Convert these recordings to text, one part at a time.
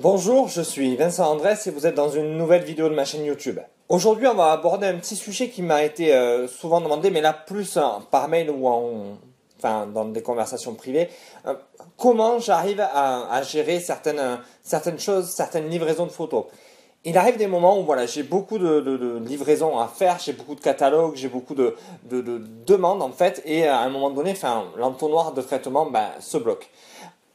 Bonjour, je suis Vincent Andrès et vous êtes dans une nouvelle vidéo de ma chaîne YouTube. Aujourd'hui, on va aborder un petit sujet qui m'a été souvent demandé, mais là plus par mail ou dans des conversations privées. Comment j'arrive à gérer certaines choses, certaines livraisons de photos. Il arrive des moments où voilà, j'ai beaucoup de livraisons à faire, j'ai beaucoup de catalogues, j'ai beaucoup de demandes en fait, et à un moment donné, l'entonnoir de traitement se bloque.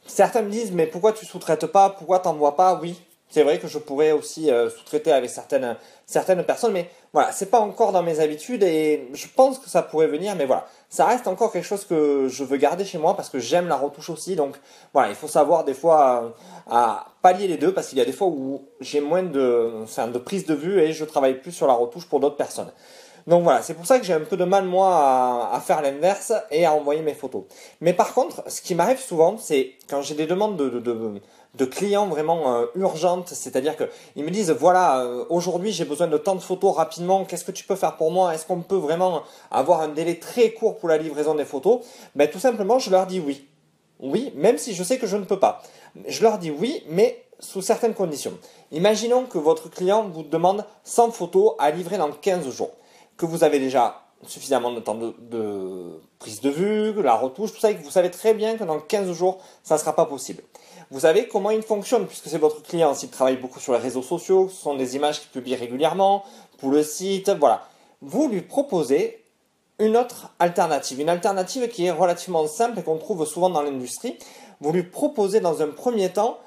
Certains me disent, mais pourquoi tu sous-traites pas? Pourquoi t'envoies pas? Oui, c'est vrai que je pourrais aussi sous-traiter avec certaines personnes, mais voilà, c'est pas encore dans mes habitudes et je pense que ça pourrait venir, mais voilà, ça reste encore quelque chose que je veux garder chez moi parce que j'aime la retouche aussi, donc voilà, il faut savoir des fois à pallier les deux parce qu'il y a des fois où j'ai moins de prise de vue et je travaille plus sur la retouche pour d'autres personnes. Donc voilà, c'est pour ça que j'ai un peu de mal moi à faire l'inverse et à envoyer mes photos. Mais par contre, ce qui m'arrive souvent, c'est quand j'ai des demandes de clients vraiment urgentes, c'est-à-dire qu'ils me disent voilà, aujourd'hui j'ai besoin de tant de photos rapidement, qu'est-ce que tu peux faire pour moi? Est-ce qu'on peut vraiment avoir un délai très court pour la livraison des photos? Tout simplement, je leur dis oui. Oui, même si je sais que je ne peux pas. Je leur dis oui, mais sous certaines conditions. Imaginons que votre client vous demande 100 photos à livrer dans 15 jours. Que vous avez déjà suffisamment de temps de prise de vue, la retouche, tout ça, et que vous savez très bien que dans 15 jours, ça ne sera pas possible. Vous savez comment il fonctionne, puisque c'est votre client, s'il travaille beaucoup sur les réseaux sociaux, ce sont des images qu'il publie régulièrement, pour le site, voilà. Vous lui proposez une autre alternative, une alternative qui est relativement simple et qu'on trouve souvent dans l'industrie. Vous lui proposez dans un premier temps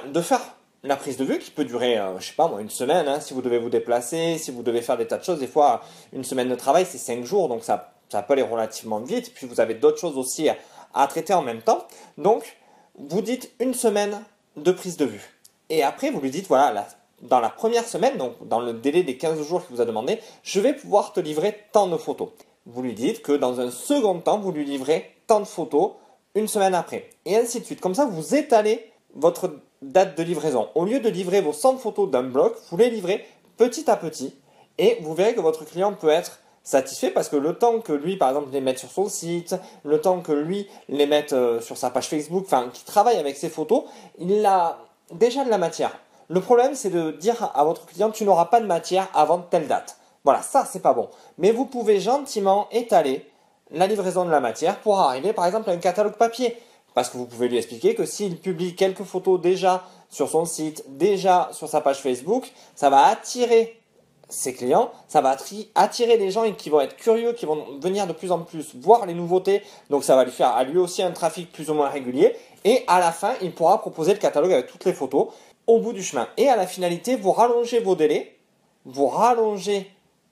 de faire la prise de vue qui peut durer, je sais pas moi, une semaine, hein, si vous devez vous déplacer, si vous devez faire des tas de choses. Des fois, une semaine de travail, c'est 5 jours, donc ça peut aller relativement vite. Puis vous avez d'autres choses aussi à traiter en même temps. Donc, vous dites une semaine de prise de vue. Et après, vous lui dites, voilà, dans la première semaine, donc dans le délai des 15 jours qu'il vous a demandé, je vais pouvoir te livrer tant de photos. Vous lui dites que dans un second temps, vous lui livrez tant de photos une semaine après. Et ainsi de suite. Comme ça, vous étalez votre date de livraison. Au lieu de livrer vos 100 photos d'un bloc, vous les livrez petit à petit et vous verrez que votre client peut être satisfait parce que le temps que lui, par exemple, les mette sur son site, le temps que lui les mette sur sa page Facebook, qu'il travaille avec ses photos, il a déjà de la matière. Le problème, c'est de dire à votre client, tu n'auras pas de matière avant telle date. Voilà, ça, c'est pas bon. Mais vous pouvez gentiment étaler la livraison de la matière pour arriver, par exemple, à un catalogue papier. Parce que vous pouvez lui expliquer que s'il publie quelques photos déjà sur son site, déjà sur sa page Facebook, ça va attirer ses clients, ça va attirer les gens qui vont être curieux, qui vont venir de plus en plus voir les nouveautés. Donc ça va lui faire à lui aussi un trafic plus ou moins régulier. Et à la fin, il pourra proposer le catalogue avec toutes les photos au bout du chemin. Et à la finalité, vous rallongez vos délais, vous rallongez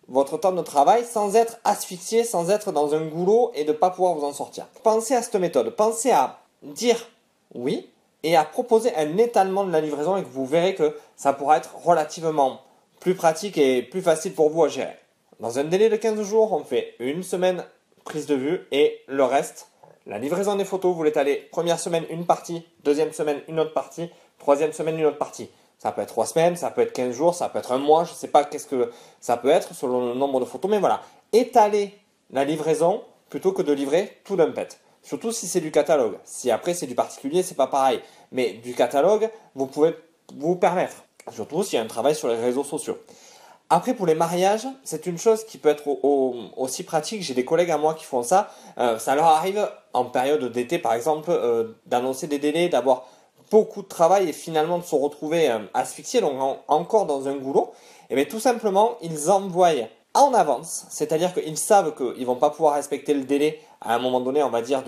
votre temps de travail sans être asphyxié, sans être dans un goulot et de ne pas pouvoir vous en sortir. Pensez à cette méthode, pensez à dire oui et à proposer un étalement de la livraison et que vous verrez que ça pourra être relativement plus pratique et plus facile pour vous à gérer. Dans un délai de 15 jours, on fait une semaine prise de vue et le reste, la livraison des photos, vous l'étalez première semaine une partie, deuxième semaine une autre partie, troisième semaine une autre partie. Ça peut être 3 semaines, ça peut être 15 jours, ça peut être un mois, je ne sais pas qu'est-ce que ça peut être selon le nombre de photos, mais voilà. Étaler la livraison plutôt que de livrer tout d'un pet. Surtout si c'est du catalogue. Si après c'est du particulier, c'est pas pareil. Mais du catalogue, vous pouvez vous permettre. Surtout s'il y a un travail sur les réseaux sociaux. Après, pour les mariages, c'est une chose qui peut être aussi pratique. J'ai des collègues à moi qui font ça. Ça leur arrive en période d'été, par exemple, d'annoncer des délais, d'avoir beaucoup de travail et finalement de se retrouver asphyxiés, donc encore dans un goulot. Et bien tout simplement, ils envoient en avance, c'est-à-dire qu'ils savent qu'ils ne vont pas pouvoir respecter le délai à un moment donné, on va dire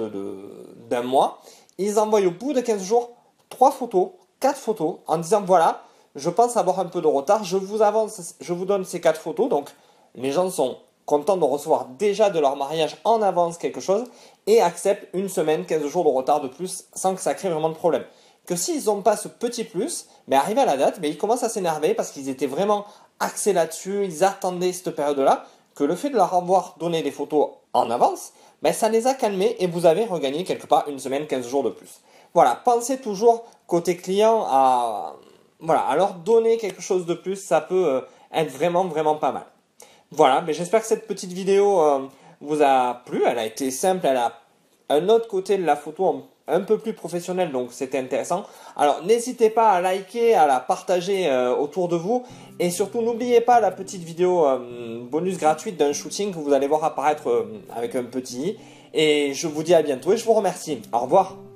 d'un mois. Ils envoient au bout de 15 jours 3 photos, 4 photos, en disant voilà, je pense avoir un peu de retard, je vous donne ces 4 photos. Donc les gens sont contents de recevoir déjà de leur mariage en avance quelque chose et acceptent une semaine, 15 jours de retard de plus sans que ça crée vraiment de problème. Que s'ils n'ont pas ce petit plus, mais arrivé à la date, ils commencent à s'énerver parce qu'ils étaient vraiment axés là-dessus, ils attendaient cette période-là, que le fait de leur avoir donné des photos en avance, ça les a calmés et vous avez regagné quelque part une semaine, 15 jours de plus. Voilà, pensez toujours côté client à leur donner quelque chose de plus, ça peut être vraiment, vraiment pas mal. Voilà, j'espère que cette petite vidéo vous a plu, elle a été simple, elle a un autre côté de la photo un peu plus professionnelle, donc c'était intéressant. Alors n'hésitez pas à liker, à la partager autour de vous, et surtout n'oubliez pas la petite vidéo bonus gratuite d'un shooting que vous allez voir apparaître avec un petit i. Et je vous dis à bientôt et je vous remercie. Au revoir.